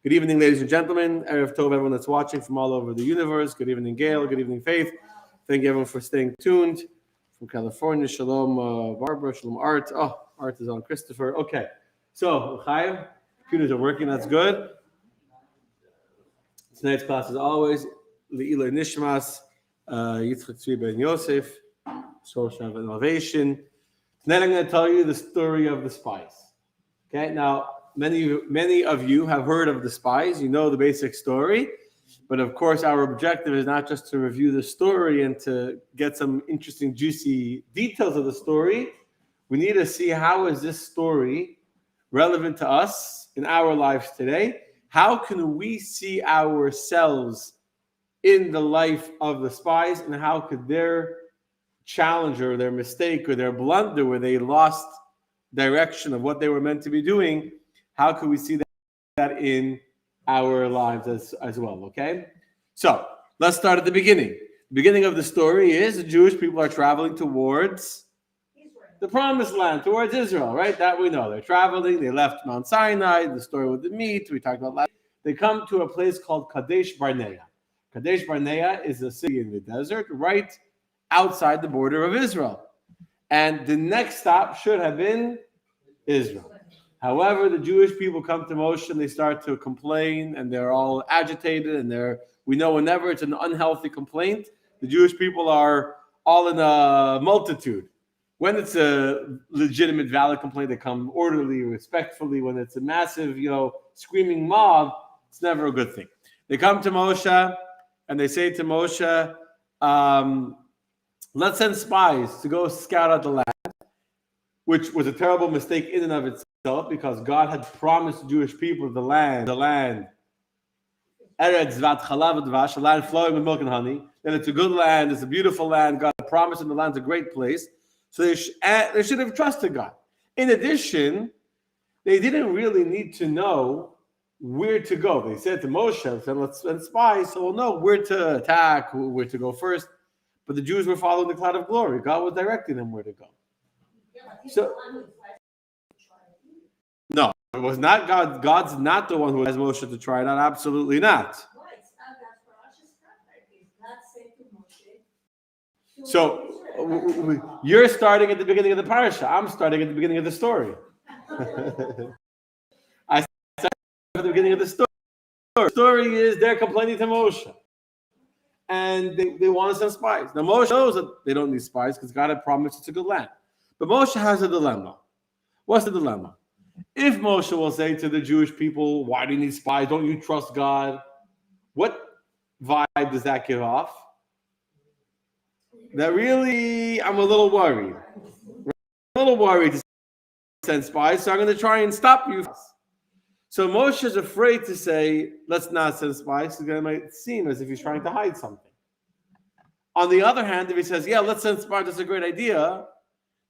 Good evening, ladies and gentlemen. Erev Tov, everyone that's watching from all over the universe. Good evening, Gail. Good evening, Faith. Thank you, everyone, for staying tuned. From California, Shalom, Barbara, Shalom, Art. Oh, Art is on, Christopher. Okay. So, Chaim, computers are working. That's good. Tonight's class, as always, Le'ila Nishmas, Yitzchak Tzvi Ben Yosef, Social Innovation. Tonight I'm going to tell you the story of the spies. Okay, now many of you have heard of the spies. You know the basic story, but of course our objective is not just to review the story and to get some interesting, juicy details of the story. We need to see how is this story relevant to us in our lives today. How can we see ourselves in the life of the spies, and how could their challenge or their mistake or their blunder where they lost direction of what they were meant to be doing, how could we see that in our lives as well, okay? So let's start at the beginning. The beginning of the story is the Jewish people are traveling towards the promised land, towards Israel, right? That we know. They're traveling, they left Mount Sinai, the story with the meat, we talked about last. They come to a place called Kadesh Barnea. Kadesh Barnea is a city in the desert, right outside the border of Israel. And the next stop should have been Israel. However, the Jewish people come to Moshe and they start to complain and they're all agitated and we know whenever it's an unhealthy complaint, the Jewish people are all in a multitude. When it's a legitimate, valid complaint, they come orderly, respectfully. When it's a massive, screaming mob, it's never a good thing. They come to Moshe and they say to Moshe, let's send spies to go scout out the land, which was a terrible mistake in and of itself because God had promised the Jewish people the land, Eretz Zvat Chalav Dvash, a land flowing with milk and honey. That it's a good land, it's a beautiful land. God promised them the land's a great place. So they should have trusted God. In addition, they didn't really need to know where to go. They said to Moshe, let's send spies, so we'll know where to attack, where to go first. But the Jews were following the cloud of glory. God was directing them where to go. So, no, it was not God. God's not the one who has Moshe to try it out. Absolutely not. So, you're starting at the beginning of the parasha. I'm starting at the beginning of the story. I started at the beginning of the story. The story is they're complaining to Moshe. And they want to send spies. Now, Moshe knows that they don't need spies because God had promised it's a good land. But Moshe has a dilemma. What's the dilemma? If Moshe will say to the Jewish people, why do you need spies? Don't you trust God? What vibe does that give off? That really, I'm a little worried. I'm a little worried to send spies, so I'm going to try and stop you. So Moshe is afraid to say, let's not send spies, because it might seem as if he's trying to hide something. On the other hand, if he says, yeah, let's send spies, that's a great idea,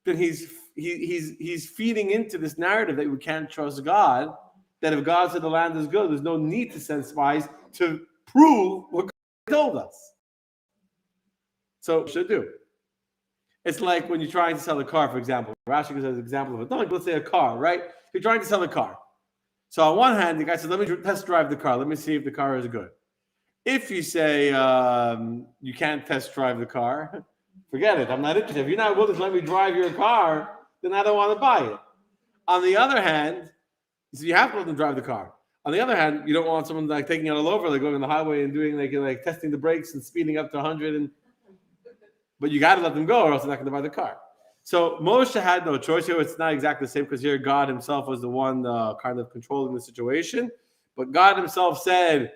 then he's feeding into this narrative that we can't trust God, that if God said the land is good, there's no need to send spies to prove what God told us. So what should do? It's like when you're trying to sell a car, for example. Rashi gives an example of it. No, let's say a car, right? You're trying to sell a car. So on one hand, the guy says, let me test drive the car. Let me see if the car is good. If you say you can't test drive the car, forget it. I'm not interested. If you're not willing to let me drive your car, then I don't want to buy it. On the other hand, so you have to let them drive the car. On the other hand, you don't want someone like taking it all over, like going on the highway and doing like testing the brakes and speeding up to 100. But you got to let them go or else they're not going to buy the car. So Moshe had no choice here. It's not exactly the same because here God himself was the one kind of controlling the situation. But God himself said,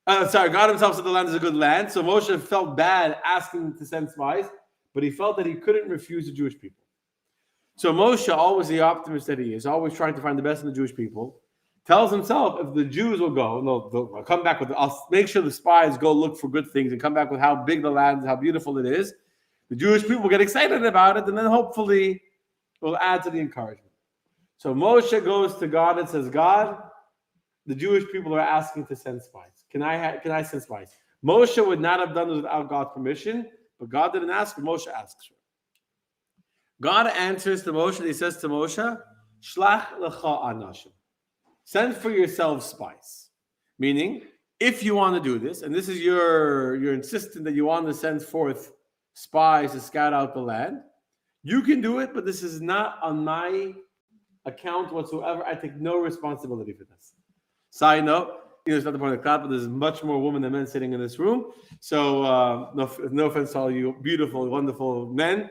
God himself said the land is a good land. So Moshe felt bad asking to send spies, but he felt that he couldn't refuse the Jewish people. So Moshe, always the optimist that he is, always trying to find the best in the Jewish people, tells himself if the Jews will go, they'll come back with, I'll make sure the spies go look for good things and come back with how big the land is, how beautiful it is. The Jewish people will get excited about it, and then hopefully it will add to the encouragement. So Moshe goes to God and says, God, the Jewish people are asking to send spies. Can I send spies? Moshe would not have done it without God's permission, but God didn't ask for. Moshe asks for it. God answers to Moshe, and he says to Moshe, Shlach lecha anashim. send for yourselves spies. Meaning, if you want to do this, and this is you're insistent that you want to send forth spies to scout out the land, you can do it, but this is not on my account whatsoever. I take no responsibility for this. Side note, it's not the point of the clap, but there's much more women than men sitting in this room. So no offense to all you beautiful, wonderful men.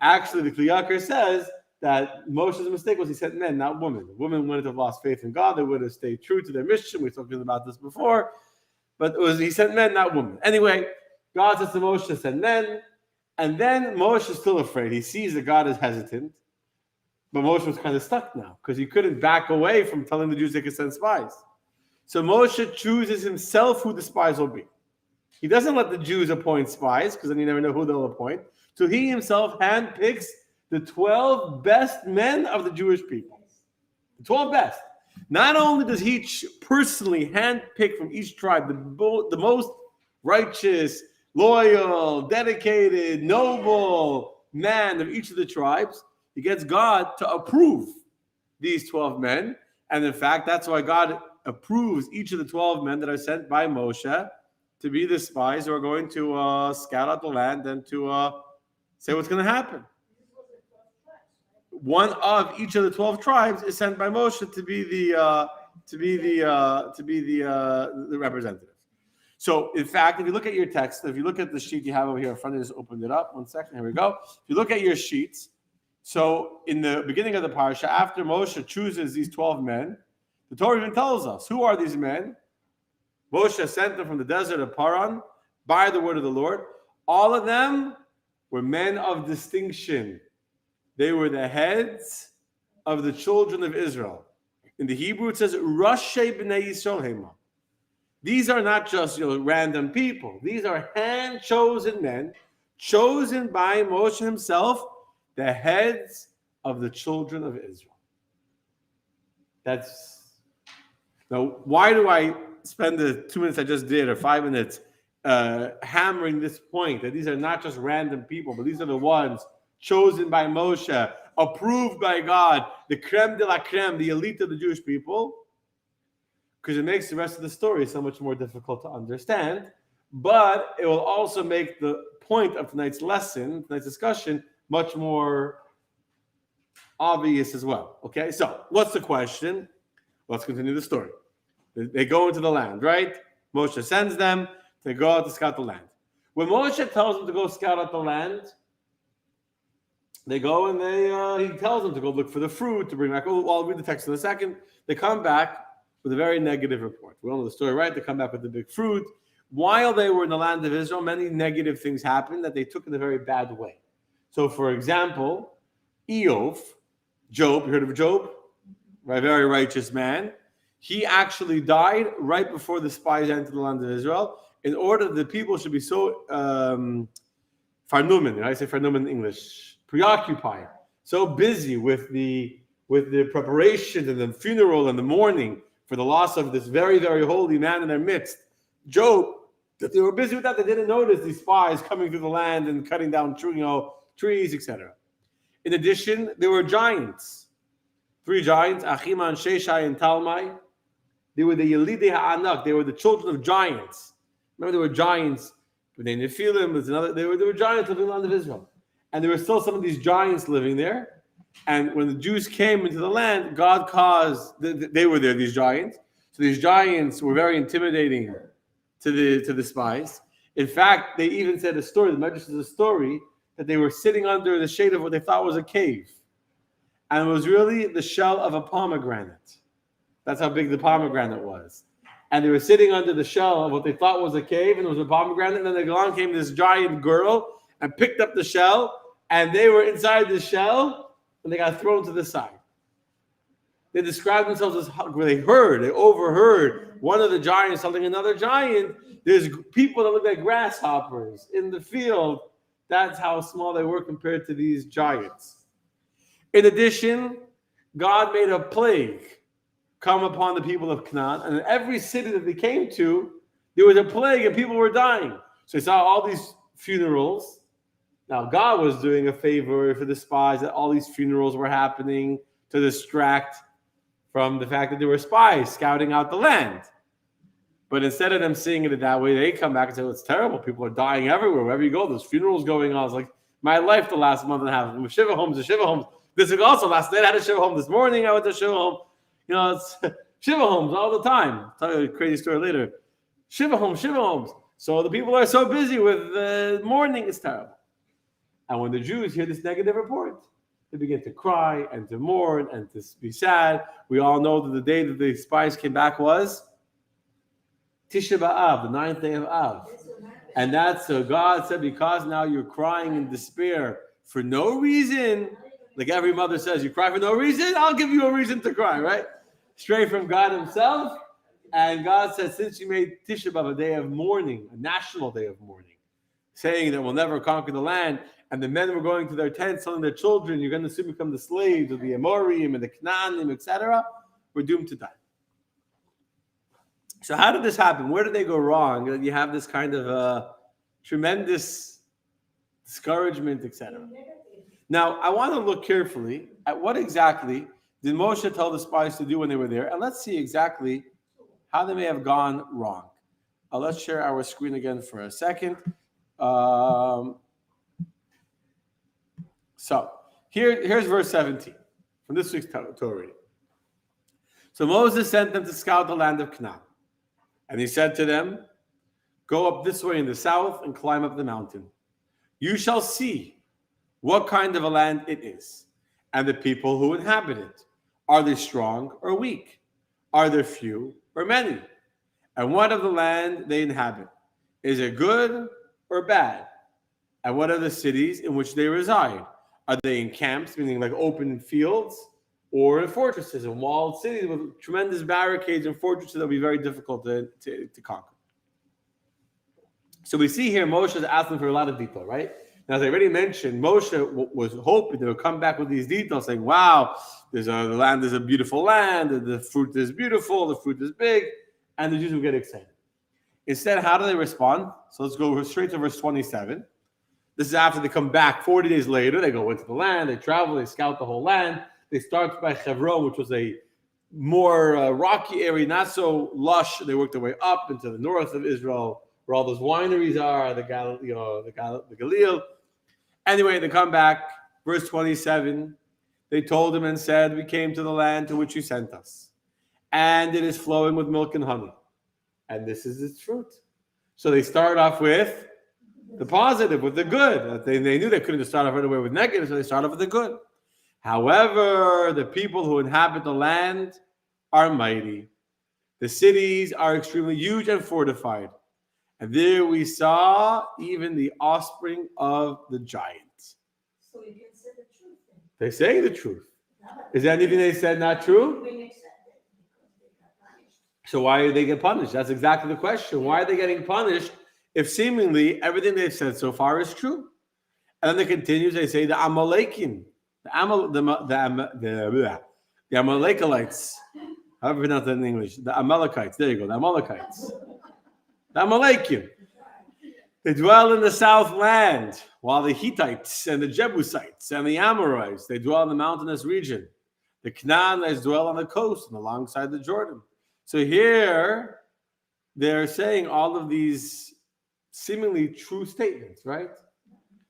Actually, the Kli Yakar says that Moshe's mistake was he sent men, not women. Women wouldn't have lost faith in God. They would have stayed true to their mission. We talked about this before. But he sent men, not women. Anyway, God says to Moshe to send men. And then Moshe is still afraid. He sees that God is hesitant. But Moshe was kind of stuck now because he couldn't back away from telling the Jews they could send spies. So Moshe chooses himself who the spies will be. He doesn't let the Jews appoint spies because then you never know who they'll appoint. So he himself handpicks the 12 best men of the Jewish people. The 12 best. Not only does he personally handpick from each tribe the most righteous, loyal, dedicated, noble man of each of the tribes, he gets God to approve these 12 men. And in fact, that's why God approves each of the 12 men that are sent by Moshe to be the spies who are going to scout out the land and to say what's going to happen. One of each of the 12 tribes is sent by Moshe to be the representative. So, in fact, if you look at your text, if you look at the sheet you have over here in front of you, just opened it up. 1 second. Here we go. If you look at your sheets, so in the beginning of the parsha, after Moshe chooses these 12 men, the Torah even tells us who are these men. Moshe sent them from the desert of Paran by the word of the Lord. All of them were men of distinction. They were the heads of the children of Israel. In the Hebrew, it says, Rashi b'nei Yisrael hema. These are not just random people. These are hand-chosen men, chosen by Moshe himself, the heads of the children of Israel. Now, why do I spend the 2 minutes I just did, or 5 minutes, hammering this point, that these are not just random people, but these are the ones chosen by Moshe, approved by God, the creme de la creme, the elite of the Jewish people? Because it makes the rest of the story so much more difficult to understand, but it will also make the point of tonight's lesson, tonight's discussion, much more obvious as well. Okay, so what's the question? Let's continue the story. They go into the land, right? Moshe sends them to go out to scout the land. When Moshe tells them to go scout out the land, they go and he tells them to go look for the fruit, to bring back. I'll read the text in a second. They come back with a very negative report. We all know the story, right? They come back with the big fruit. While they were in the land of Israel, many negative things happened that they took in a very bad way. So, for example, Job, you heard of Job? A very righteous man. He actually died right before the spies entered the land of Israel, in order that the people should be so farnumen, I say farnumen in English, preoccupied, so busy with the preparation and the funeral and the mourning for the loss of this very, very holy man in their midst, Job, that they were busy with that, they didn't notice these spies coming through the land and cutting down trees, etc. In addition, there were giants. 3 giants, Achima and Sheshai and Talmai. They were the Yelidei Ha'anak. They were the children of giants. Remember, there were giants. They Nephilim, there were giants living in the land of Israel. And there were still some of these giants living there. And when the Jews came into the land, God caused, they were there, these giants. So these giants were very intimidating to the spies. In fact, they even said the Medrash says a story, that they were sitting under the shade of what they thought was a cave. And it was really the shell of a pomegranate. That's how big the pomegranate was. And they were sitting under the shell of what they thought was a cave, and it was a pomegranate. And then along came this giant girl and picked up the shell, and they were inside the shell, and they got thrown to the side. They described themselves as, they overheard one of the giants telling another giant, there's people that look like grasshoppers in the field. That's how small they were compared to these giants. In addition, God made a plague come upon the people of Canaan, and in every city that they came to, there was a plague and people were dying. So they saw all these funerals. Now, God was doing a favor for the spies that all these funerals were happening to distract from the fact that there were spies scouting out the land. But instead of them seeing it that way, they come back and say, well, it's terrible. People are dying everywhere. Wherever you go, there's funerals going on. It's like my life the last month and a half. With Shiva homes, the Shiva homes. This week also, last night I had a Shiva home. This morning I went to Shiva home. It's Shiva homes all the time. I'll tell you a crazy story later. Shiva homes, Shiva homes. So the people are so busy with mourning, it's terrible. And when the Jews hear this negative report, they begin to cry and to mourn and to be sad. We all know that the day that the spies came back was Tisha B'Av, the 9th day of Av. And that's so God said, because now you're crying in despair for no reason, like every mother says, you cry for no reason, I'll give you a reason to cry, right? Straight from God himself. And God said, since you made Tisha B'Av a day of mourning, a national day of mourning, saying that we'll never conquer the land, and the men were going to their tents telling their children, you're going to soon become the slaves of the Amorim and the Canaanim, etc., we're doomed to die. So how did this happen? Where did they go wrong? That you have this kind of tremendous discouragement, etc. Now, I want to look carefully at what exactly did Moshe tell the spies to do when they were there, and let's see exactly how they may have gone wrong. Let's share our screen again for a second. So here's verse 17 from this week's Torah. So Moses sent them to scout the land of Canaan. And he said to them, go up this way in the south and climb up the mountain. You shall see what kind of a land it is, and the people who inhabit it. Are they strong or weak? Are there few or many? And what of the land they inhabit? Is it good or bad? And what are the cities in which they reside? Are they in camps, meaning like open fields, or in fortresses and walled cities with tremendous barricades and fortresses that will be very difficult to conquer? So we see here Moshe is asking for a lot of detail, right? Now, as I already mentioned, Moshe was hoping they would come back with these details, saying, wow, the land is a beautiful land, the fruit is beautiful, the fruit is big, and the Jews will get excited. Instead, how do they respond? So let's go straight to verse 27. This is after they come back 40 days later. They go into the land, they travel, they scout the whole land. They start by Hebron, which was a more rocky area, not so lush. They worked their way up into the north of Israel, where all those wineries are, the Galil. Anyway, they come back. Verse 27, they told him and said, we came to the land to which you sent us, and it is flowing with milk and honey, and this is its fruit. So they start off with the positive, with the good. They knew they couldn't just start off right away with negative, so they start off with the good. However, the people who inhabit the land are mighty. The cities are extremely huge and fortified. And there we saw even the offspring of the giants. So you can say the truth. They're saying the truth. Is anything they said not true? So why did they get punished? That's exactly the question. Why are they getting punished if seemingly everything they've said so far is true? And then they continue, they say the Amalekim. The Amalekalites. How do you pronounce that in English? The Amalekites. There you go. The Amalekites. The Amalekim. They dwell in the south land, while the Hittites and the Jebusites and the Amorites, they dwell in the mountainous region. The Canaanites dwell on the coast and alongside the Jordan. So here, they're saying all of these seemingly true statements, right?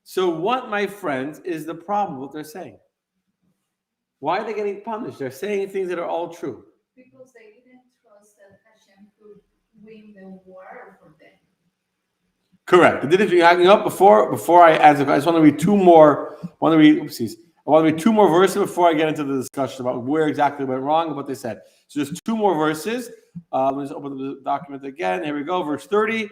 So what, my friends, is the problem with what they're saying? Why are they getting punished? They're saying things that are all true. Because they didn't trust that Hashem could win the war for them. Correct. They didn't hang up before I answer. I just want to read two more. I want to read two more verses before I get into the discussion about where exactly went wrong and what they said. So just two more verses. Let me just open the document again. Here we go. Verse 30.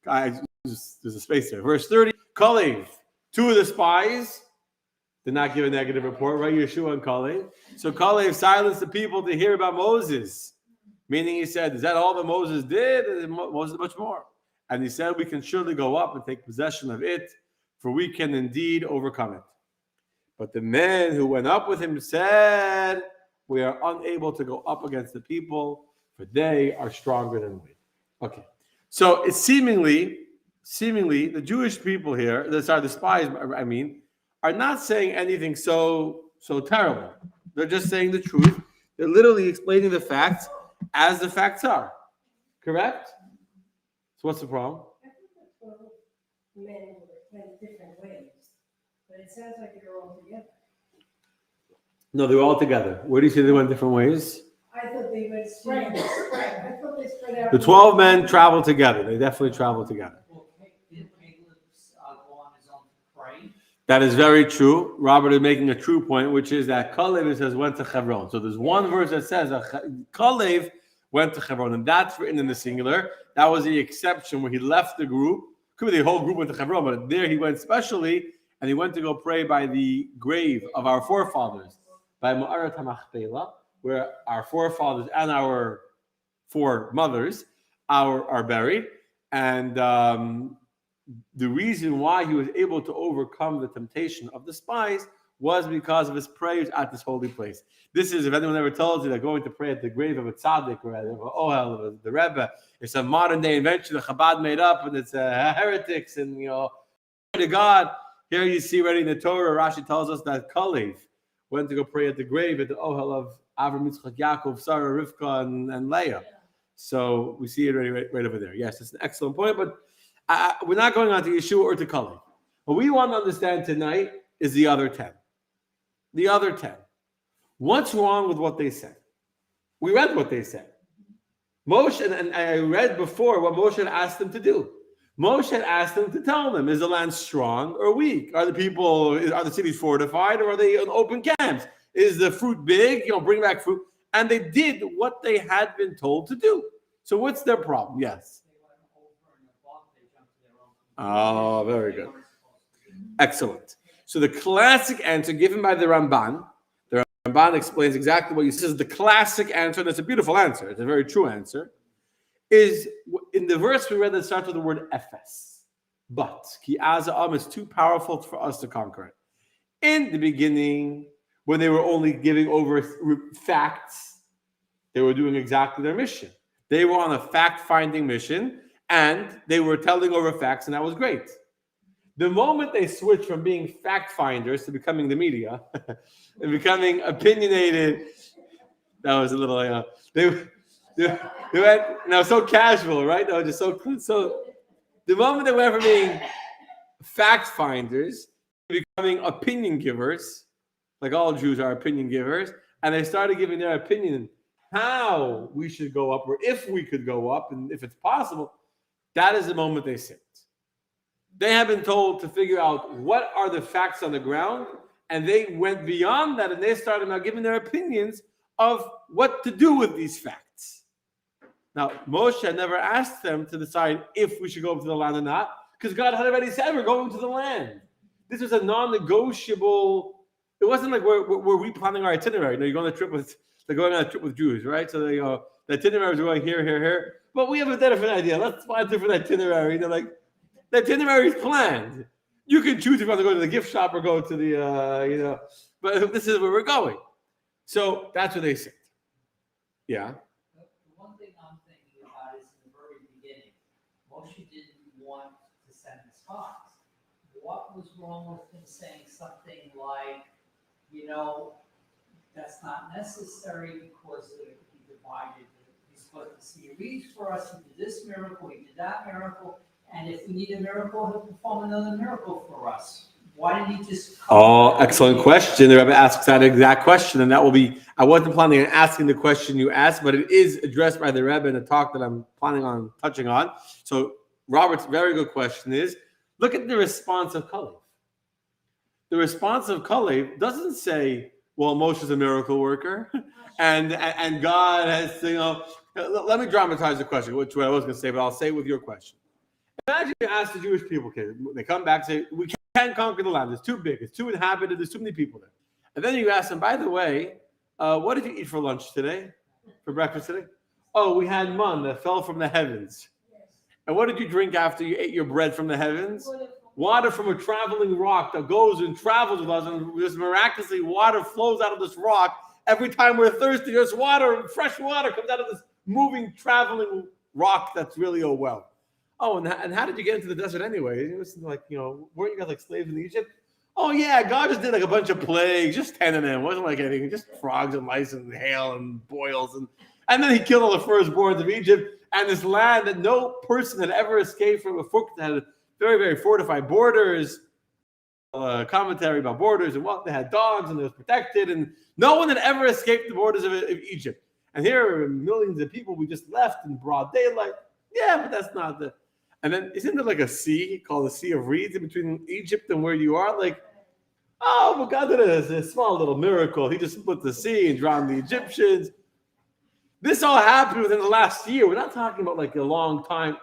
Guys, there's a space there. Verse 30. Kalev, two of the spies did not give a negative report, right? Yeshua and Kalev. So Kalev silenced the people to hear about Moses. Meaning he said, is that all that Moses did? Moses did much more. And he said, we can surely go up and take possession of it, for we can indeed overcome it. But the men who went up with him said, we are unable to go up against the people, for they are stronger than we. Okay. So it's seemingly the Jewish people here, the spies, are not saying anything so terrible. They're just saying the truth. They're literally explaining the facts as the facts are. Correct? So what's the problem? I think the 12 men went different ways, but it sounds like they're all together. No, they were all together. Where do you see they went different ways? I thought they went spread. I thought they spread out. The 12 men traveled together. They definitely traveled together. Well, did Caleb go on his own to pray? That is very true. Robert is making a true point, which is that Kalev says went to Hebron. So there's one verse that says Kalev went to Hebron, and that's written in the singular. That was the exception where he left the group. Could be the whole group went to Hebron, but there he went specially, and he went to go pray by the grave of our forefathers, by Ma'arat HaMachpelah, where our forefathers and our foremothers are buried. And the reason why he was able to overcome the temptation of the spies was because of his prayers at this holy place. This is, if anyone ever tells you that going to pray at the grave of a tzaddik or of an ohel of the Rebbe, it's a modern day invention that Chabad made up, and it's heretics and to God. Here you see already in the Torah, Rashi tells us that Kalev went to go pray at the grave at the ohel of Avram, Yitzchak, Yaakov, Sarah, Rivka, and Leah. So we see it right over there. Yes, it's an excellent point, but we're not going on to Yeshua or to Kalev. What we want to understand tonight is the other 10. The other 10. What's wrong with what they said? We read what they said. Moshe, and I read before what Moshe had asked them to do. Moshe had asked them to tell them, is the land strong or weak? Are the cities fortified, or are they in open camps? Is the fruit big? Bring back fruit. And they did what they had been told to do. So what's their problem? Yes. Oh, very good. Excellent. So the classic answer given by the Ramban explains exactly what you says. The classic answer, and it's a beautiful answer, it's a very true answer, is in the verse we read that starts with the word Ephes. But ki aza'am is too powerful for us to conquer it. In the beginning, when they were only giving over facts, they were doing exactly their mission. They were on a fact-finding mission, and they were telling over facts, and that was great. The moment they switched from being fact-finders to becoming the media and becoming opinionated, that was a little, they went, so casual, right? They were just so. The moment they went from being fact-finders to becoming opinion givers, like all Jews are opinion givers, and they started giving their opinion how we should go up, or if we could go up, and if it's possible, that is the moment they sinned. They have been told to figure out what are the facts on the ground, and they went beyond that, and they started now giving their opinions of what to do with these facts. Now, Moshe never asked them to decide if we should go up to the land or not, because God had already said we're going to the land. This was a non-negotiable. It wasn't like we're replanning our itinerary. You're going on a trip they're going on a trip with Jews, right? So they go, the itineraries are going here. But we have a different idea. Let's find a different itinerary. They're like, the itinerary is planned. You can choose if you want to go to the gift shop or go to the, but this is where we're going. So that's what they said. Yeah. The one thing I'm thinking about is in the very beginning, Moshe didn't want to send the spies. What was wrong with him saying something like, that's not necessary because he divided. He's supposed to see reads for us. He did this miracle. He did that miracle. And if we need a miracle, he'll perform another miracle for us. Why didn't he just? Excellent question. The Rebbe asks that exact question, and that will be. I wasn't planning on asking the question you asked, but it is addressed by the Rebbe in a talk that I'm planning on touching on. So Robert's very good question is: look at the response of Kalev. The response of Kalev doesn't say, "Well, Moshe's a miracle worker," and God has Let me dramatize the question, which I was going to say, but I'll say it with your question. Imagine you ask the Jewish people, they come back and say, we can't conquer the land. It's too big. It's too inhabited. There's too many people there. And then you ask them, by the way, what did you eat for lunch today? For breakfast today? Oh, we had manna that fell from the heavens. And what did you drink after you ate your bread from the heavens? Water from a traveling rock that goes and travels with us. And just miraculously, water flows out of this rock. Every time we're thirsty, there's water, fresh water comes out of this moving, traveling rock that's really a well. Oh, and how did you get into the desert anyway? It was like, weren't you guys like slaves in Egypt? Oh yeah, God just did like a bunch of plagues, just 10 of them. It wasn't like anything, just frogs and lice and hail and boils. And then he killed all the firstborns of Egypt and this land that no person had ever escaped from before, that had very, very fortified borders. Commentary about borders and what they had dogs and it was protected, and no one had ever escaped the borders of Egypt. And here are millions of people we just left in broad daylight. Yeah, but that's not the. And then isn't there like a sea called the Sea of Reeds in between Egypt and where you are? Like, oh, but God did a small little miracle. He just split the sea and drowned the Egyptians. This all happened within the last year. We're not talking about like a long time.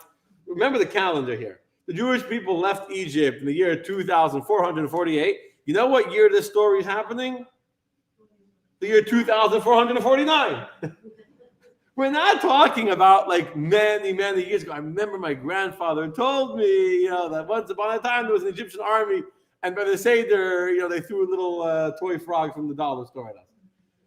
Remember the calendar here. The Jewish people left Egypt in the year 2448. You know what year this story is happening? The year 2449. We're not talking about like many, many years ago. I remember my grandfather told me, that once upon a time there was an Egyptian army, and by the Seder, they threw a little toy frog from the dollar store at us.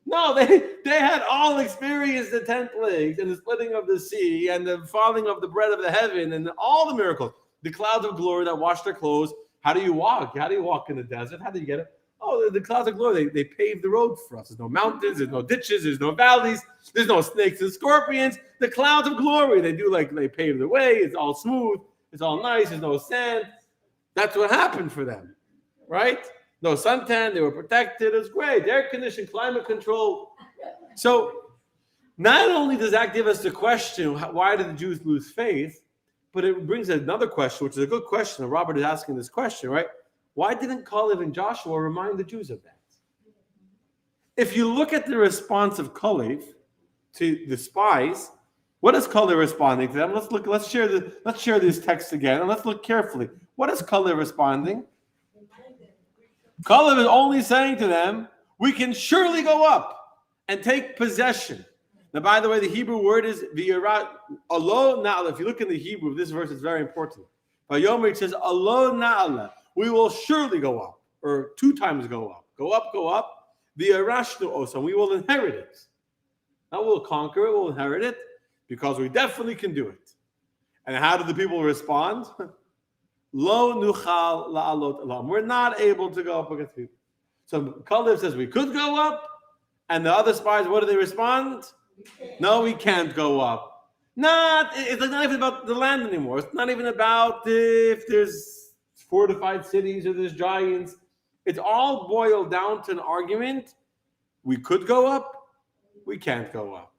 No, they had all experienced the 10 plagues and the splitting of the sea and the falling of the bread of the heaven and all the miracles. The clouds of glory that wash their clothes. How do you walk? How do you walk in the desert? How do you get it? Oh, the clouds of glory, they paved the road for us. There's no mountains, there's no ditches, there's no valleys, there's no snakes and scorpions. The clouds of glory, they pave the way. It's all smooth, it's all nice, there's no sand. That's what happened for them, right? No suntan, they were protected. It was great. Air conditioning, climate control. So not only does that give us the question, why did the Jews lose faith? But it brings another question, which is a good question. And Robert is asking this question, right? Why didn't Caleb and Joshua remind the Jews of that? If you look at the response of Caleb to the spies, what is Caleb responding to them? Let's share this text again, and let's look carefully. What is Caleb responding? Caleb is only saying to them, we can surely go up and take possession. Now, by the way, the Hebrew word is alo na'ala. If you look in the Hebrew, this verse is very important. Vayomer, it says alo na'ala. We will surely go up, or 2 times go up. Go up, go up. V'yarashnu osam. We will inherit it. Not we'll conquer it, we'll inherit it, because we definitely can do it. And how did the people respond? Lo nuchal la'alot elam. We're not able to go up against people. So Caleb says we could go up, and the other spies, what do they respond? No, we can't go up. It's not even about the land anymore. It's not even about if there's fortified cities or there's giants. It's all boiled down to an argument. We could go up, we can't go up.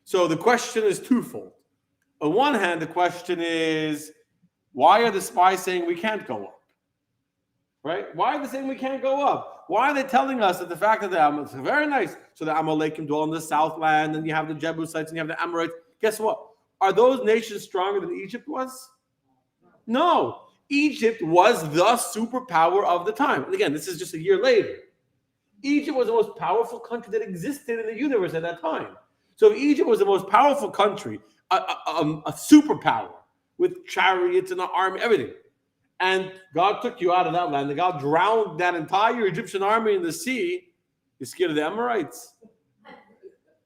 So the question is twofold. On one hand, the question is, why are the spies saying we can't go up? Right? Why are they saying we can't go up? Why are they telling us that the fact that it's very nice, so the Amalekim dwell in the southland, and you have the Jebusites and you have the Amorites. Guess what? Are those nations stronger than Egypt was? No. Egypt was the superpower of the time. And again, this is just a year later. Egypt was the most powerful country that existed in the universe at that time. So if Egypt was the most powerful country, a superpower with chariots and an army, everything. And God took you out of that land, and God drowned that entire Egyptian army in the sea. You're scared of the Amorites?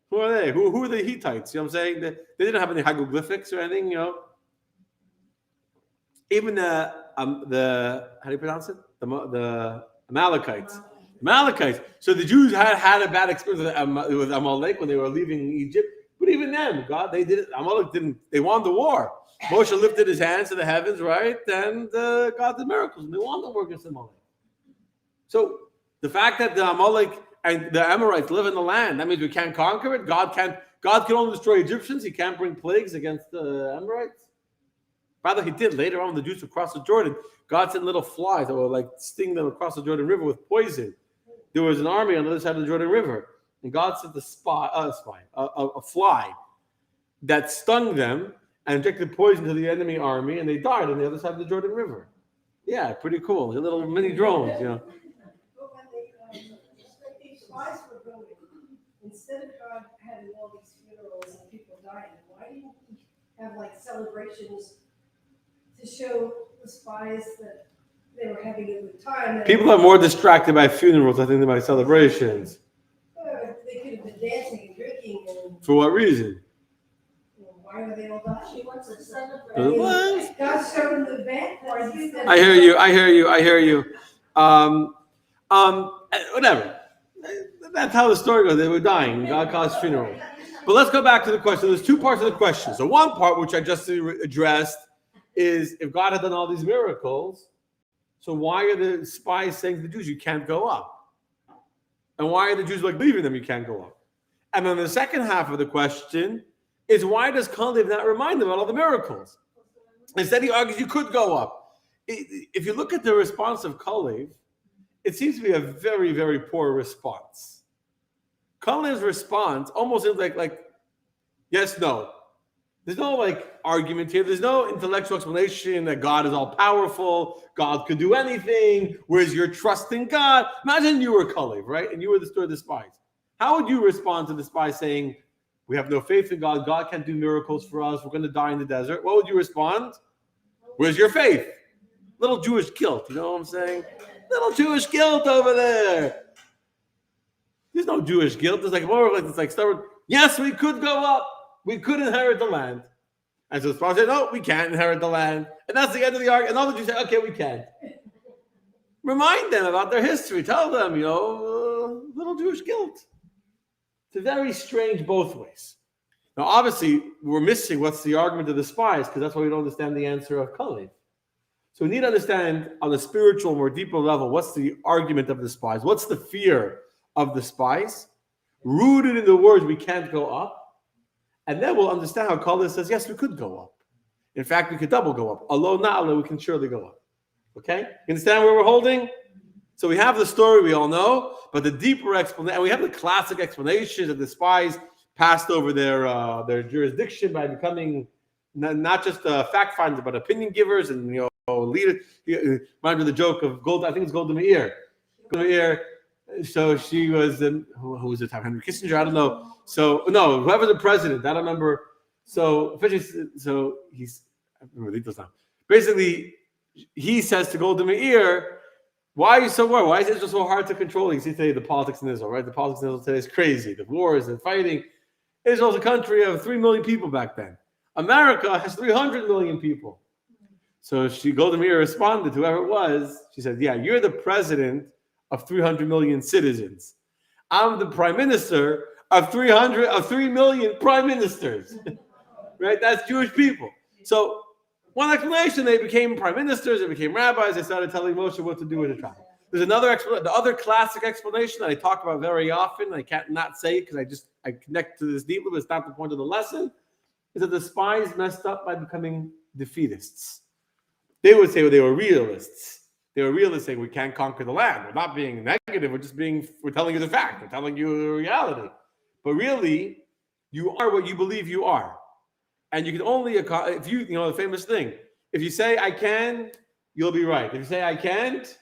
Who are they? Who are the Hittites? You know what I'm saying? They didn't have any hieroglyphics or anything, Even the how do you pronounce it? The Amalekites. Amalekites. So the Jews had a bad experience with Amalek when they were leaving Egypt. But even then, they did it. Amalek didn't. They won the war. Moshe lifted his hands to the heavens, right? And God did miracles. And they won the war against Amalek. So the fact that the Amalek and the Amorites live in the land, that means we can't conquer it. God can only destroy Egyptians. He can't bring plagues against the Amorites. Rather, he did later on. The Jews would cross the Jordan. God sent little flies that would sting them across the Jordan River with poison. There was an army on the other side of the Jordan River, and God sent a fly that stung them and injected poison to the enemy army, and they died on the other side of the Jordan River. Yeah, pretty cool. The little mini drones, But when these spies were going, instead of God having all these funerals and people dying, why didn't he have celebrations to show the spies that they were having a good time? People are more distracted by funerals, I think, than by celebrations. They could have been dancing and drinking. And For what reason? why are they all dying? She wants to celebrate. What? God showed them the bad parts. I hear you. Whatever. That's how the story goes. They were dying. God caused funeral. But let's go back to the question. There's two parts of the question. So one part, which I just addressed, is if God had done all these miracles, so why are the spies saying to the Jews, you can't go up? And why are the Jews leaving them, you can't go up? And then the second half of the question is, why does Kalev not remind them about all the miracles? Instead, he argues you could go up. If you look at the response of Kalev, it seems to be a very, very poor response. Kalev's response almost seems like yes, no. There's no argument here. There's no intellectual explanation that God is all powerful. God could do anything. Where's your trust in God? Imagine you were Kalev, right? And you were the story of the spies. How would you respond to the spies saying, we have no faith in God. God can't do miracles for us. We're going to die in the desert. What would you respond? Where's your faith? Little Jewish guilt. You know what I'm saying? Little Jewish guilt over there. There's no Jewish guilt. It's more like stubborn. Yes, we could go up. We could inherit the land. And so the spies say, no, we can't inherit the land. And that's the end of the argument. And all the Jews say, okay, we can. Remind them about their history. Tell them, little Jewish guilt. It's very strange both ways. Now, obviously, we're missing what's the argument of the spies, because that's why we don't understand the answer of Kalev. So we need to understand on a spiritual, more deeper level, what's the argument of the spies? What's the fear of the spies? Rooted in the words, we can't go up. And then we'll understand how Kalev says, yes, we could go up. In fact, we could double go up. Although not, we can surely go up. Okay? You understand where we're holding? So we have the story we all know, but the deeper explanation, and we have the classic explanation that the spies passed over their jurisdiction by becoming not just fact finders, but opinion givers and leaders. Reminds me of the joke of I think it's Golda Meir. Golda Meir. So she was who was the time? Henry Kissinger? I don't know. So no, whoever the president, I don't remember. So he's I remember those now. Basically, he says to Golda Meir, why are you so worried? Why is it so hard to control? You see today the politics in Israel, right? The politics in Israel today is crazy. The wars and fighting. Israel's a country of 3 million people back then. America has 300 million people. So Golda Meir responded, whoever it was, she said, yeah, you're the president of 300 million citizens. I'm the prime minister of 3 million prime ministers. Right? That's Jewish people. So one explanation, they became prime ministers, they became rabbis, they started telling Moshe what to do with the tribe. There's another explanation, the other classic explanation that I talk about very often, I can't not say it because I connect to this deeply, but it's not the point of the lesson, is that the spies messed up by becoming defeatists. They would say they were realists. They were realists saying we can't conquer the land. We're not being negative, we're telling you the fact, we're telling you the reality. But really, you are what you believe you are. And you can only, if you the famous thing, if you say I can, you'll be right. If you say I can't,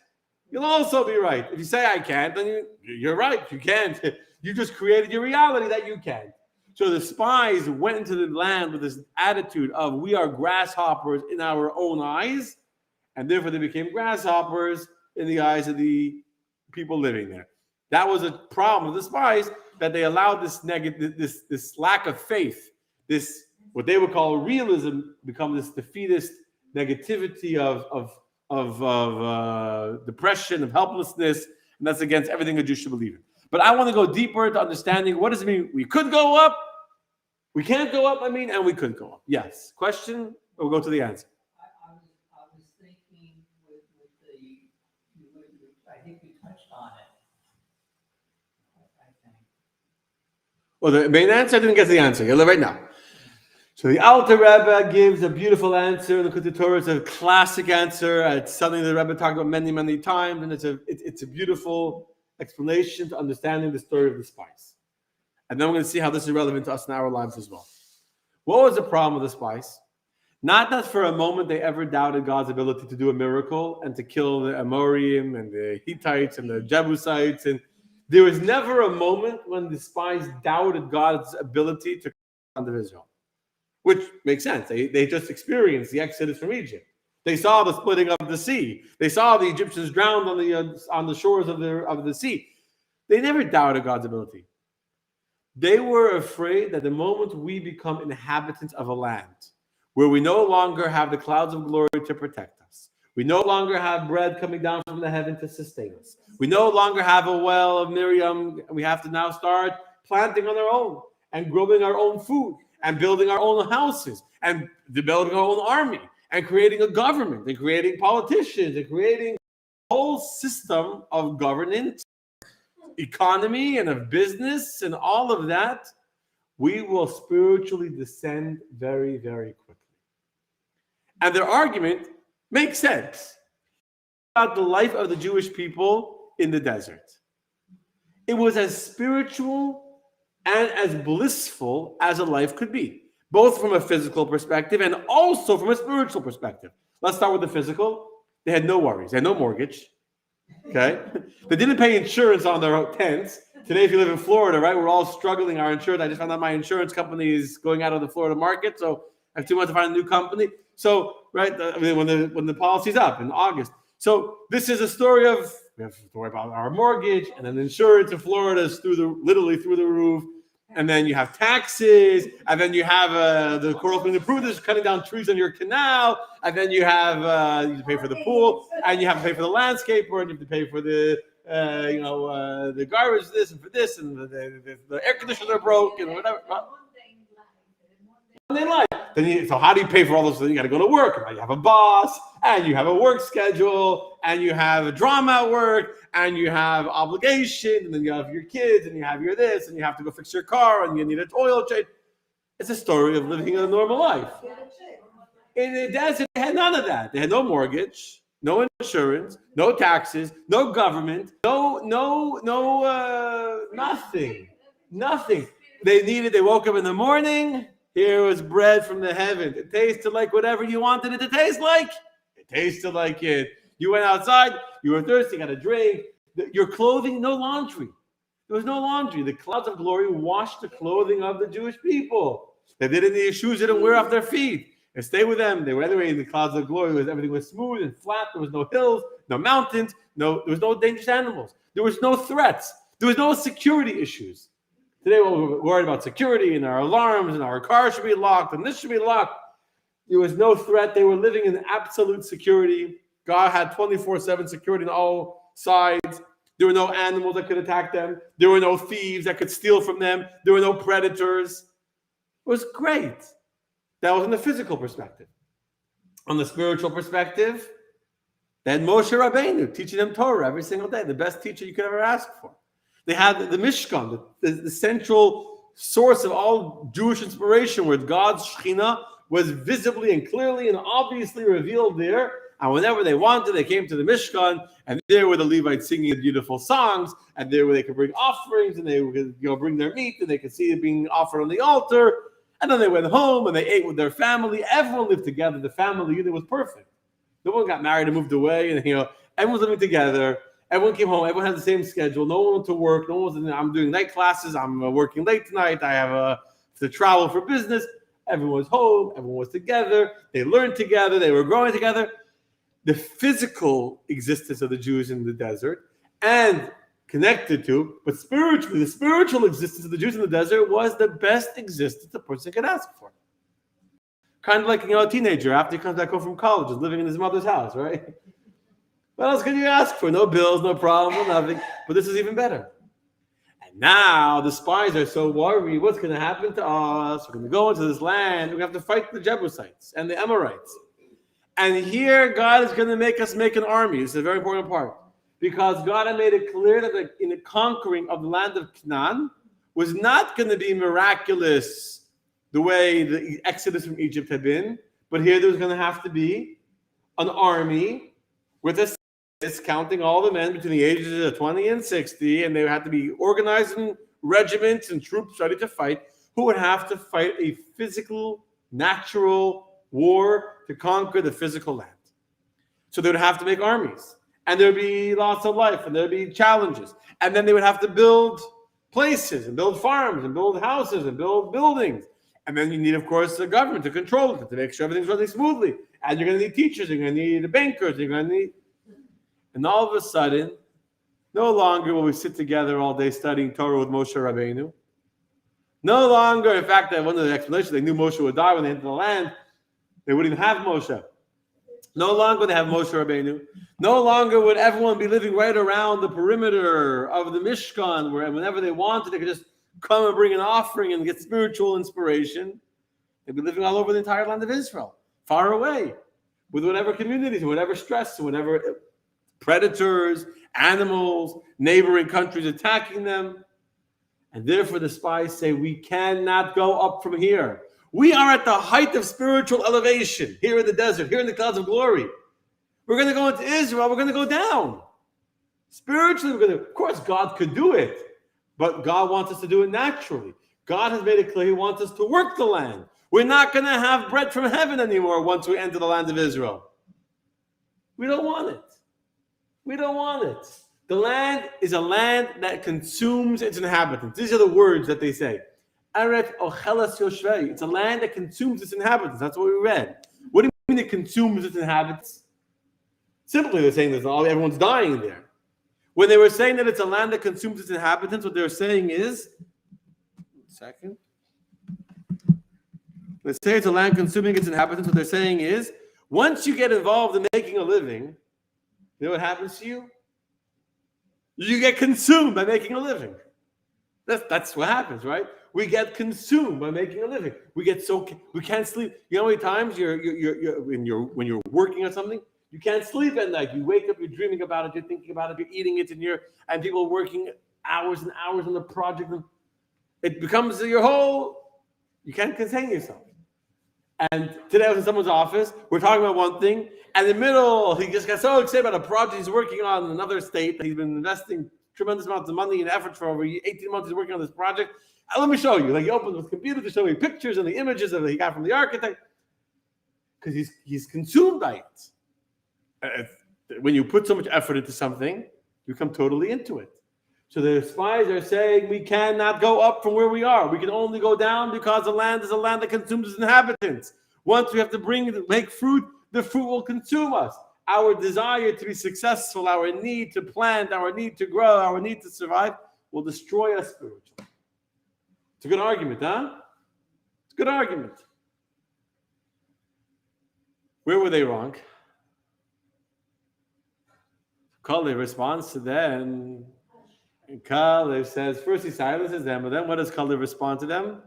you'll also be right. If you say I can't, then you're right. You can't. You just created your reality that you can. So the spies went into the land with this attitude of we are grasshoppers in our own eyes, and therefore they became grasshoppers in the eyes of the people living there. That was a problem of the spies, that they allowed this lack of faith, this what they would call realism, become this defeatist negativity of depression, of helplessness, and that's against everything a Jew should believe in. But I want to go deeper into understanding what does it mean we could go up, we can't go up, and we could go up. Yes. Question? We'll go to the answer. I was thinking with I think we touched on it. I think. Well, the main answer, I didn't get to the answer. You'll live right now. So the Alter Rebbe gives a beautiful answer. Look at the Torah; it's a classic answer. It's something the Rebbe talked about many, many times, and it's a beautiful explanation to understanding the story of the spies. And then we're going to see how this is relevant to us in our lives as well. What was the problem with the spies? Not that for a moment they ever doubted God's ability to do a miracle and to kill the Amorim and the Hittites and the Jebusites, and there was never a moment when the spies doubted God's ability to under Israel. Which makes sense. They just experienced the exodus from Egypt. They saw the splitting of the sea. They saw the Egyptians drowned on the shores of the sea. They never doubted God's ability. They were afraid that the moment we become inhabitants of a land where we no longer have the clouds of glory to protect us, We no longer have bread coming down from the heaven to sustain us. We no longer have a well of Miriam. We have to now start planting on our own and growing our own food and building our own houses and developing our own army and creating a government and creating politicians and creating a whole system of governance, economy, and of business and all of that. We will spiritually descend very, very quickly. And their argument makes sense about the life of the Jewish people in the desert. It was as spiritual and as blissful as a life could be, both from a physical perspective and also from a spiritual perspective. Let's start with the physical. They had no worries. They had no mortgage. Okay? They didn't pay insurance on their tents. Today, if you live in Florida, right, we're all struggling our insurance. I just found out my insurance company is going out of the Florida market, so I have 2 months to find a new company. So, right, when the policy's up in August. So this is a story of, we have to worry about our mortgage, and then insurance in Florida is literally through the roof. And then you have taxes, and then you have the Coral Spring Improvers cutting down trees on your canal, and then you have you have to pay for the pool, and you have to pay for the landscaper, and you have to pay for the the garbage, this and for this, and the air conditioner broke and whatever. One day in life. So how do you pay for all those things? You got to go to work. You have a boss, and you have a work schedule, and you have a drama at work, and you have obligation, and then you have your kids, and you have your this, and you have to go fix your car, and you need an oil change. It's a story of living a normal life. In the desert, they had none of that. They had no mortgage, no insurance, no taxes, no government, nothing. They woke up in the morning. Here was bread from the heaven. It tasted like whatever you wanted it to taste like. It tasted like it. You went outside. You were thirsty. Got a drink. Your clothing, no laundry. There was no laundry. The clouds of glory washed the clothing of the Jewish people. The shoes didn't wear off their feet. They stayed with them. They were anyway in the clouds of glory. Everything was smooth and flat. There was no hills, no mountains. There was no dangerous animals. There was no threats. There was no security issues. Today we're worried about security and our alarms and our car should be locked and this should be locked. There was no threat. They were living in absolute security. God had 24/7 security on all sides. There were no animals that could attack them. There were no thieves that could steal from them. There were no predators. It was great. That was in the physical perspective. On the spiritual perspective, they had Moshe Rabbeinu teaching them Torah every single day, the best teacher you could ever ask for. They had the Mishkan, the central source of all Jewish inspiration, where God's Shekhinah was visibly and clearly and obviously revealed there. And whenever they wanted, they came to the Mishkan, and there were the Levites singing beautiful songs, and there where they could bring offerings, and they would bring their meat, and they could see it being offered on the altar. And then they went home, and they ate with their family. Everyone lived together. The family unit was perfect. No one got married and moved away, and everyone was living together. Everyone came home. Everyone had the same schedule. No one went to work. No one was. I'm doing night classes. I'm working late tonight. I have to travel for business. Everyone was home. Everyone was together. They learned together. They were growing together. The physical existence of the Jews in the desert and connected to, but spiritually, the spiritual existence of the Jews in the desert was the best existence a person could ask for. Kind of like a teenager after he comes back home from college, is living in his mother's house, right? What else can you ask for? No bills, no problem, nothing. But this is even better. And now the spies are so worried. What's going to happen to us? We're going to go into this land. We're going to have to fight the Jebusites and the Amorites. And here God is going to make us make an army. This is a very important part. Because God had made it clear that in the conquering of the land of Canaan was not going to be miraculous the way the exodus from Egypt had been. But here there was going to have to be an army with a counting all the men between the ages of 20 and 60, and they had to be organized in regiments and troops ready to fight, who would have to fight a physical, natural war to conquer the physical land. So they would have to make armies, and there would be lots of life, and there would be challenges. And then they would have to build places, and build farms, and build houses, and build buildings. And then you need, of course, the government to control it, to make sure everything's running smoothly. And you're going to need teachers, you're going to need bankers, you're going to need... And all of a sudden, no longer will we sit together all day studying Torah with Moshe Rabbeinu. No longer, in fact, one of the explanations, they knew Moshe would die when they entered the land. They wouldn't even have Moshe. No longer would they have Moshe Rabbeinu. No longer would everyone be living right around the perimeter of the Mishkan, where whenever they wanted, they could just come and bring an offering and get spiritual inspiration. They'd be living all over the entire land of Israel, far away, with whatever communities, whatever stress, whatever predators, animals, neighboring countries attacking them. And therefore the spies say, we cannot go up from here. We are at the height of spiritual elevation here in the desert, here in the clouds of glory. We're going to go into Israel. We're going to go down. Spiritually, of course, God could do it, but God wants us to do it naturally. God has made it clear He wants us to work the land. We're not going to have bread from heaven anymore once we enter the land of Israel. We don't want it. We don't want it. The land is a land that consumes its inhabitants. These are the words that they say. Eret ochelas yoshvei. It's a land that consumes its inhabitants. That's what we read. What do you mean it consumes its inhabitants? Simply, they're saying that everyone's dying there. When they were saying that it's a land that consumes its inhabitants, what they're saying is, let's say it's a land consuming its inhabitants. What they're saying is, once you get involved in making a living, you know what happens to you? You get consumed by making a living. That's what happens, right? We get consumed by making a living. We can't sleep. You know how many times when you're working on something, you can't sleep at night. You wake up, you're dreaming about it, you're thinking about it, you're eating it, and people are working hours and hours on the project. It becomes you can't contain yourself. And today I was in someone's office, we're talking about one thing, and in the middle, he just got so excited about a project he's working on in another state that he's been investing tremendous amounts of money and effort for over 18 months. He's working on this project. Let me show you. Like, he opens his computer to show me pictures and the images that he got from the architect, because he's consumed by it. When you put so much effort into something, you come totally into it. So the spies are saying we cannot go up from where we are. We can only go down because the land is a land that consumes its inhabitants. Once we have to make fruit, the fruit will consume us. Our desire to be successful, our need to plant, our need to grow, our need to survive will destroy us spiritually. It's a good argument, huh? It's a good argument. Where were they wrong? Kalev responds to them. And Kalev says, first he silences them, but then what does Kalev respond to them?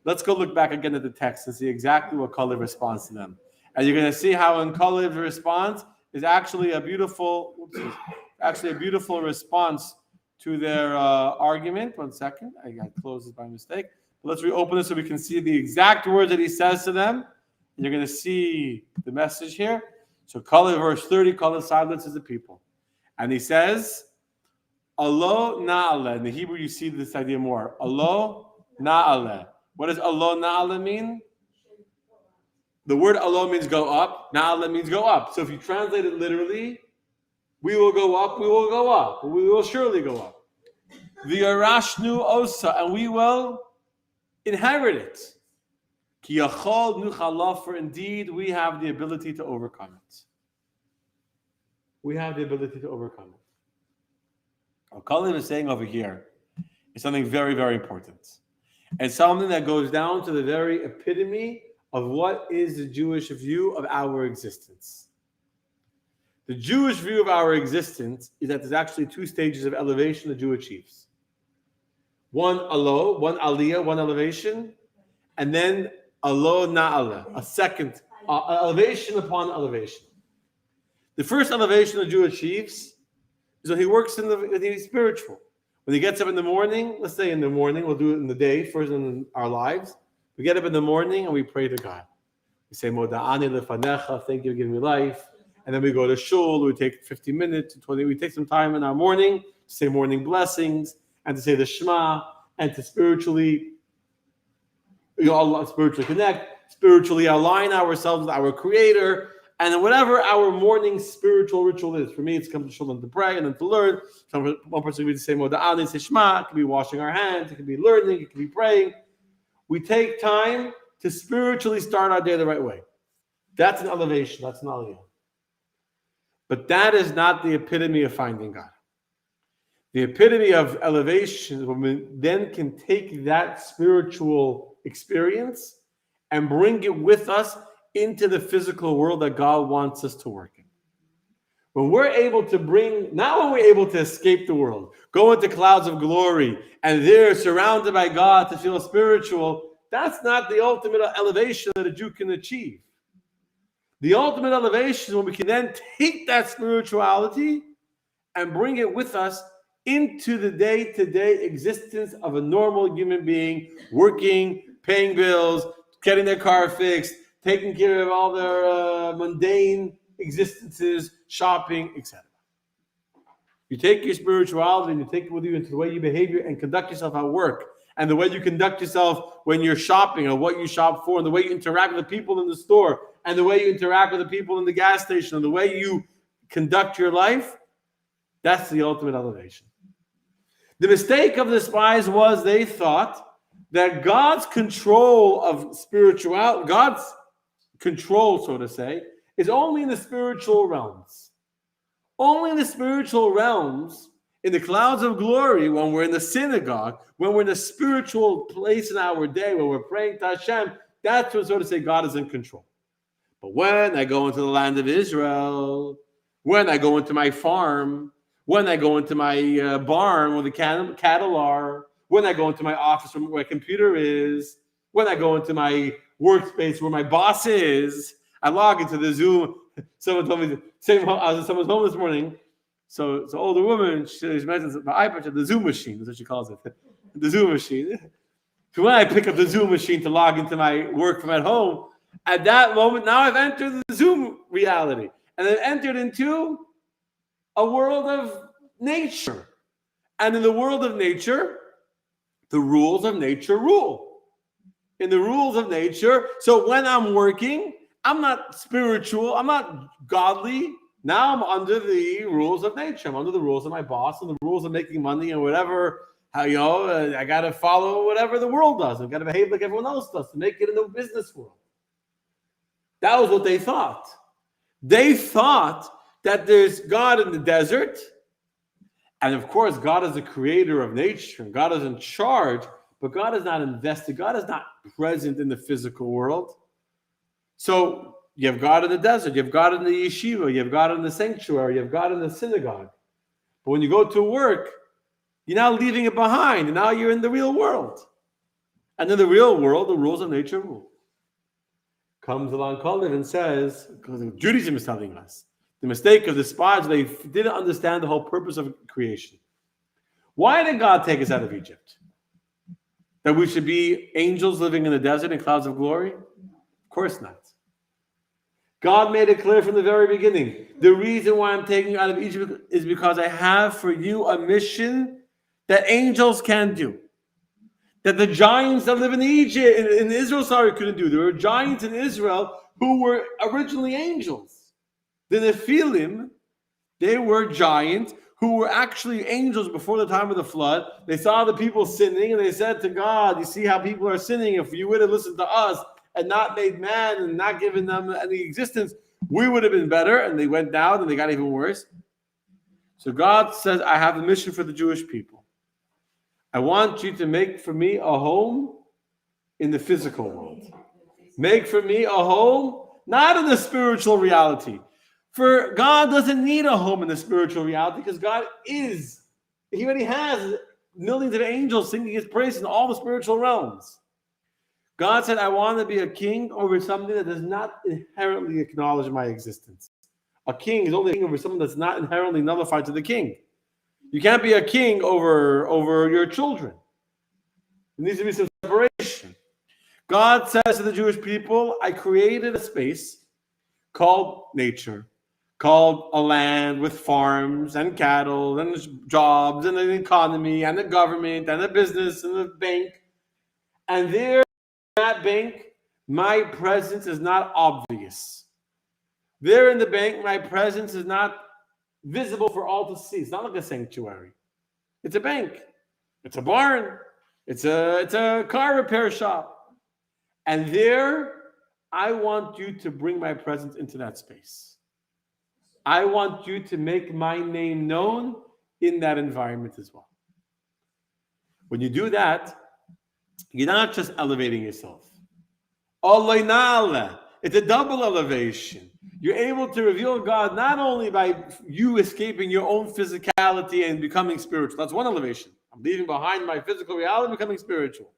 Let's go look back again at the text and see exactly what Kalev responds to them. And you're going to see how in Kalev's response is actually a beautiful response to their argument. 1 second. I got closed this by mistake. But let's reopen this so we can see the exact words that he says to them. And you're going to see the message here. So Kalev, verse 30, Kalev silences the people. And he says, Alo na'aleh. In the Hebrew, you see this idea more. Alo na'aleh. What does alo na'aleh mean? The word alo means go up. Na'aleh means go up. So if you translate it literally, we will go up, we will go up. We will surely go up. V'yarashnu osa. And we will inherit it. Ki yachol nuchalav. For indeed, we have the ability to overcome it. We have the ability to overcome it. What Kalev is saying over here is something very, very important. And something that goes down to the very epitome of what is the Jewish view of our existence. The Jewish view of our existence is that there's actually two stages of elevation the Jew achieves. One alo, one aliyah, one elevation, and then alo na'aleh, a second elevation upon elevation. The first elevation the Jew achieves is when he works when he's spiritual. When he gets up in the morning, let's say in the morning, we'll do it in the day, first in our lives. We get up in the morning and we pray to God. We say, Moda'ani lefanecha, thank you for giving me life. And then we go to shul, we take 15 minutes, 20, we take some time in our morning to say morning blessings and to say the Shema and to spiritually connect, spiritually align ourselves with our Creator. And whatever our morning spiritual ritual is, for me, it's come to shul and to pray and then to learn. One person could be to say Moda'ani, say Shema, it could be washing our hands, it could be learning, it could be praying. We take time to spiritually start our day the right way. That's an elevation, that's an aliyah. But that is not the epitome of finding God. The epitome of elevation is when we then can take that spiritual experience and bring it with us into the physical world that God wants us to work in. When we're able to not when we're able to escape the world, go into clouds of glory, and there, surrounded by God, to feel spiritual, that's not the ultimate elevation that a Jew can achieve. The ultimate elevation is when we can then take that spirituality and bring it with us into the day-to-day existence of a normal human being, working, paying bills, getting their car fixed, taking care of all their mundane existences, shopping, etc. You take your spirituality and you take it with you into the way you behave and conduct yourself at work, and the way you conduct yourself when you're shopping, or what you shop for, and the way you interact with the people in the store, and the way you interact with the people in the gas station, and the way you conduct your life. That's the ultimate elevation. The mistake of the spies was they thought that God's control of spirituality, God's control, so to say, is only in the spiritual realms. Only in the spiritual realms, in the clouds of glory, when we're in the synagogue, when we're in a spiritual place in our day, when we're praying to Hashem, that's when, so to say, God is in control. But when I go into the land of Israel, when I go into my farm, when I go into my barn where the cattle are, when I go into my office where my computer is, when I go into my workspace where my boss is, I log into the Zoom. Someone told me, I was at someone's home this morning. So older woman, she mentions the iPad, the Zoom machine, that's what she calls it, the Zoom machine. So when I pick up the Zoom machine to log into my work from at home, at that moment, now I've entered the Zoom reality. And I've entered into a world of nature. And in the world of nature, the rules of nature rule. In the rules of nature, so when I'm working, I'm not spiritual, I'm not godly. Now I'm under the rules of nature. I'm under the rules of my boss and the rules of making money and whatever. I got to follow whatever the world does. I've got to behave like everyone else does to make it in the business world. That was what they thought. They thought that there's God in the desert. And of course, God is the creator of nature. And God is in charge. But God is not invested. God is not present in the physical world. So you have God in the desert. You have God in the yeshiva. You have God in the sanctuary. You have God in the synagogue. But when you go to work, you're now leaving it behind. And now you're in the real world. And in the real world, the rules of nature rule. Comes along Kalev and says, because Judaism is telling us, the mistake of the spies, they didn't understand the whole purpose of creation. Why did God take us out of Egypt? That we should be angels living in the desert in clouds of glory? Of course not. God made it clear from the very beginning. The reason why I'm taking you out of Egypt is because I have for you a mission that angels can't do. That the giants that live in Egypt, in Israel, couldn't do. There were giants in Israel who were originally angels. The Nephilim, they were giants who were actually angels before the time of the flood. They saw the people sinning and they said to God, you see how people are sinning. If you would have listened to us and not made man and not given them any existence, we would have been better. And they went down and they got even worse. So God says, I have a mission for the Jewish people. I want you to make for me a home in the physical world. Make for me a home, not in the spiritual reality. For God doesn't need a home in the spiritual reality because God is. He already has millions of angels singing his praise in all the spiritual realms. God said, I want to be a king over something that does not inherently acknowledge my existence. A king is only a king over something that's not inherently nullified to the king. You can't be a king over your children. There needs to be some separation. God says to the Jewish people, I created a space called nature, called a land with farms and cattle and jobs and an economy and a government and a business and a bank. And there in that bank, my presence is not obvious. There in the bank, my presence is not visible for all to see. It's not like a sanctuary. It's a bank. It's a barn. It's a car repair shop. And there, I want you to bring my presence into that space. I want you to make my name known in that environment as well. When you do that, you're not just elevating yourself. It's a double elevation. You're able to reveal God not only by you escaping your own physicality and becoming spiritual. That's one elevation. I'm leaving behind my physical reality and becoming spiritual.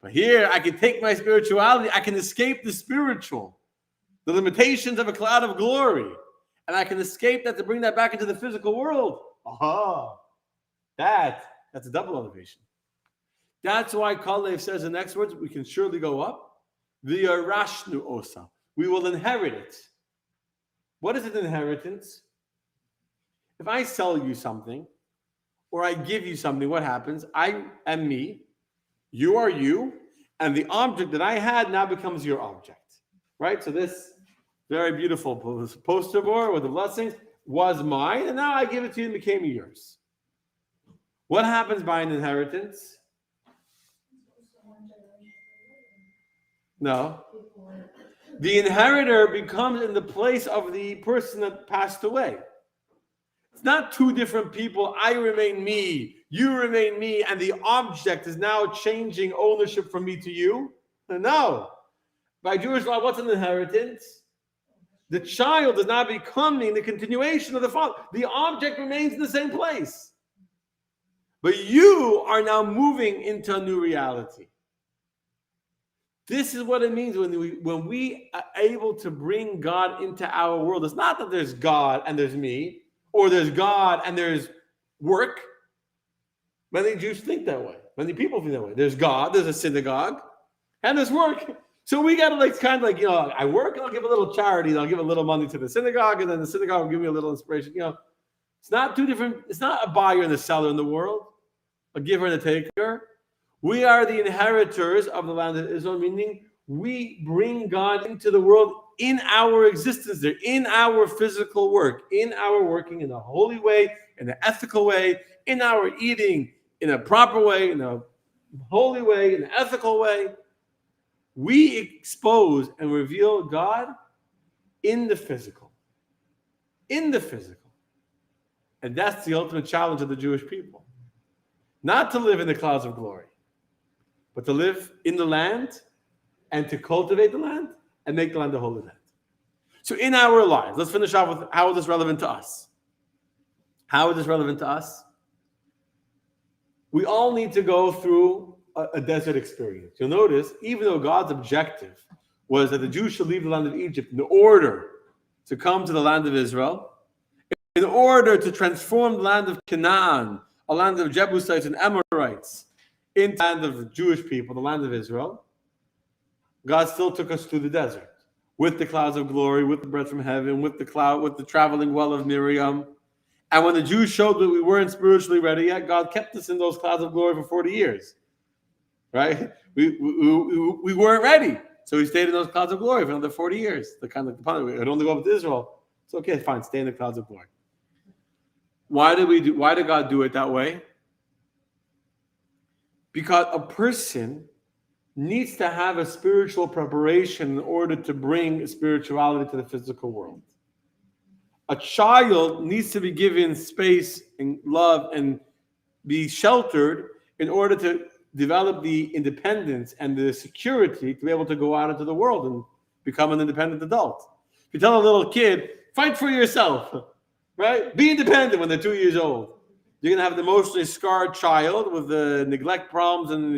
But here, I can take my spirituality. I can escape the spiritual, the limitations of a cloud of glory. And I can escape that to bring that back into the physical world. Aha. That's a double elevation. That's why Kalev says in the next words, we can surely go up. V'yarashnu osa. We will inherit it. What is an inheritance? If I sell you something, or I give you something, what happens? I am me, you are you, and the object that I had now becomes your object. Right? So this very beautiful poster board with the blessings was mine, and now I give it to you and became yours. What happens by an inheritance? No. The inheritor becomes in the place of the person that passed away. It's not two different people. I remain me, you remain me, and the object is now changing ownership from me to you. No. By Jewish law, what's an inheritance? The child is now becoming the continuation of the father. The object remains in the same place. But you are now moving into a new reality. This is what it means when we are able to bring God into our world. It's not that there's God and there's me, or there's God and there's work. Many Jews think that way. Many people think that way. There's God, there's a synagogue, and there's work. So we got to I work and I'll give a little charity, and I'll give a little money to the synagogue, and then the synagogue will give me a little inspiration. It's not two different, it's not a buyer and a seller in the world, a giver and a taker. We are the inheritors of the land of Israel, meaning we bring God into the world in our existence there, in our physical work, in our working in a holy way, in an ethical way, in our eating in a proper way, in a holy way, in an ethical way. We expose and reveal God in the physical. In the physical. And that's the ultimate challenge of the Jewish people. Not to live in the clouds of glory, but to live in the land and to cultivate the land and make the land a holy land. So in our lives, let's finish off with how is this relevant to us? How is this relevant to us? We all need to go through a desert experience. You'll notice, even though God's objective was that the Jews should leave the land of Egypt in order to come to the land of Israel, in order to transform the land of Canaan, a land of Jebusites and Amorites, into the land of the Jewish people, the land of Israel, God still took us through the desert with the clouds of glory, with the breath from heaven, with the cloud, with the traveling well of Miriam. And when the Jews showed that we weren't spiritually ready yet, God kept us in those clouds of glory for 40 years. Right? We weren't ready. So we stayed in those clouds of glory for another 40 years. The kind of the punishment. I'd only go up to Israel. It's okay, fine, stay in the clouds of glory. Why did God do it that way? Because a person needs to have a spiritual preparation in order to bring spirituality to the physical world. A child needs to be given space and love and be sheltered in order to develop the independence and the security to be able to go out into the world and become an independent adult. If you tell a little kid, fight for yourself, right? Be independent when they're 2 years old. You're going to have an emotionally scarred child with neglect problems and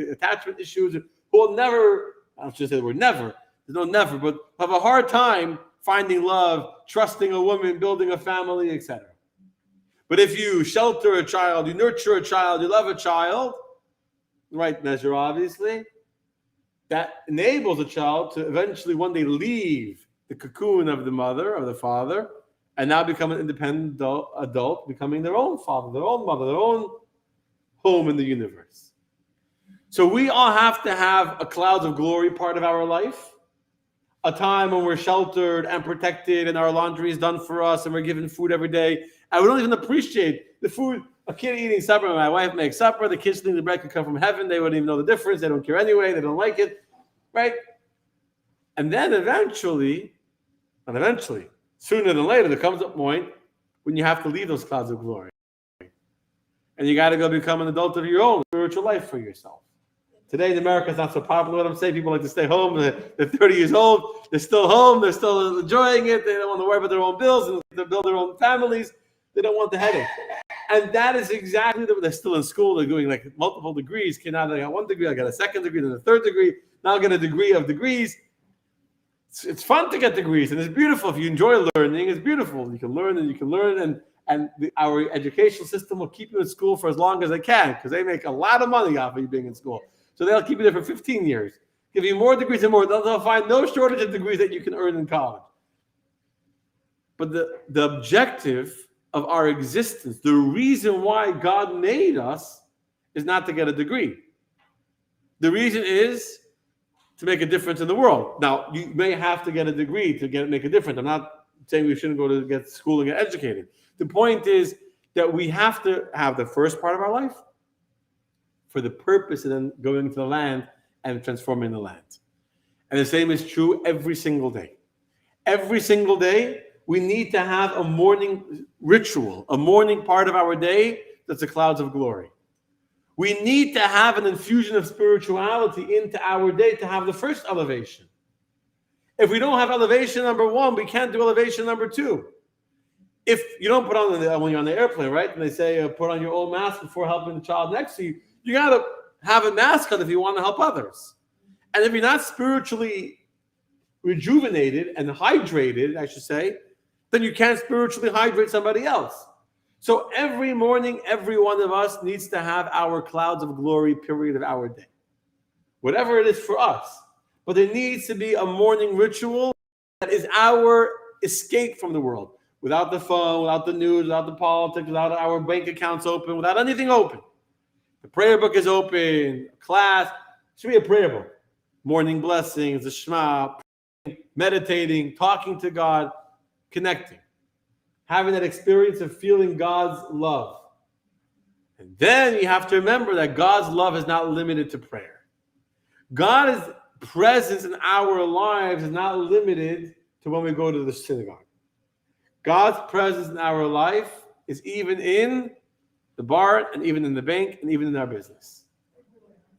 attachment issues who will never, I should say the word never, there's no never, but have a hard time finding love, trusting a woman, building a family, etc. But if you shelter a child, you nurture a child, you love a child, the right measure obviously, that enables a child to eventually one day leave the cocoon of the mother or the father and now become an independent adult, becoming their own father, their own mother, their own home in the universe. So we all have to have a clouds of glory part of our life, a time when we're sheltered and protected and our laundry is done for us and we're given food every day. And we don't even appreciate the food. A kid eating supper, my wife makes supper, the kids think the bread could come from heaven. They wouldn't even know the difference. They don't care anyway. They don't like it, right? And then eventually, sooner than later, there comes a point when you have to leave those clouds of glory. And you got to go become an adult of your own spiritual life for yourself. Today in America, it's not so popular. What I'm saying, people like to stay home. They're 30 years old. They're still home. They're still enjoying it. They don't want to worry about their own bills and to build their own families. They don't want the headache. And that is exactly they're still in school. They're doing like multiple degrees. Now I got one degree. I got a second degree, then a third degree. Now I got a degree of degrees. It's fun to get degrees, and it's beautiful. If you enjoy learning, it's beautiful. You can learn and you can learn, and our educational system will keep you in school for as long as they can because they make a lot of money off of you being in school. So they'll keep you there for 15 years, give you more degrees and more. They'll find no shortage of degrees that you can earn in college. But the objective of our existence, the reason why God made us, is not to get a degree. The reason is to make a difference in the world. Now, you may have to get a degree to make a difference. I'm not saying we shouldn't go to get school and get educated. The point is that we have to have the first part of our life for the purpose of then going to the land and transforming the land. And the same is true every single day. Every single day, we need to have a morning ritual, a morning part of our day that's the clouds of glory. We need to have an infusion of spirituality into our day to have the first elevation. If we don't have elevation number one, we can't do elevation number two. If you don't put on when you're on the airplane, right? And they say put on your own mask before helping the child next to you. You got to have a mask on if you want to help others. And if you're not spiritually rejuvenated and hydrated, I should say, then you can't spiritually hydrate somebody else. So every morning, every one of us needs to have our clouds of glory period of our day. Whatever it is for us. But there needs to be a morning ritual that is our escape from the world. Without the phone, without the news, without the politics, without our bank accounts open, without anything open. The prayer book is open, class. It should be a prayer book. Morning blessings, the Shema, meditating, talking to God, connecting. Having that experience of feeling God's love. And then you have to remember that God's love is not limited to prayer. God's presence in our lives is not limited to when we go to the synagogue. God's presence in our life is even in the bar and even in the bank and even in our business.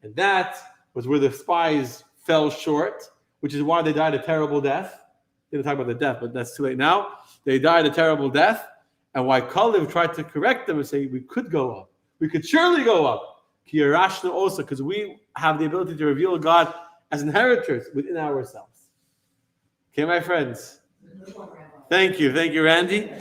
And that was where the spies fell short, which is why they died a terrible death. They didn't talk about the death, but that's too late now. They died a terrible death, and why Kalev tried to correct them and say, we could go up. We could surely go up. Kirashna also, because we have the ability to reveal God as inheritors within ourselves. Okay, my friends. Thank you, Randy.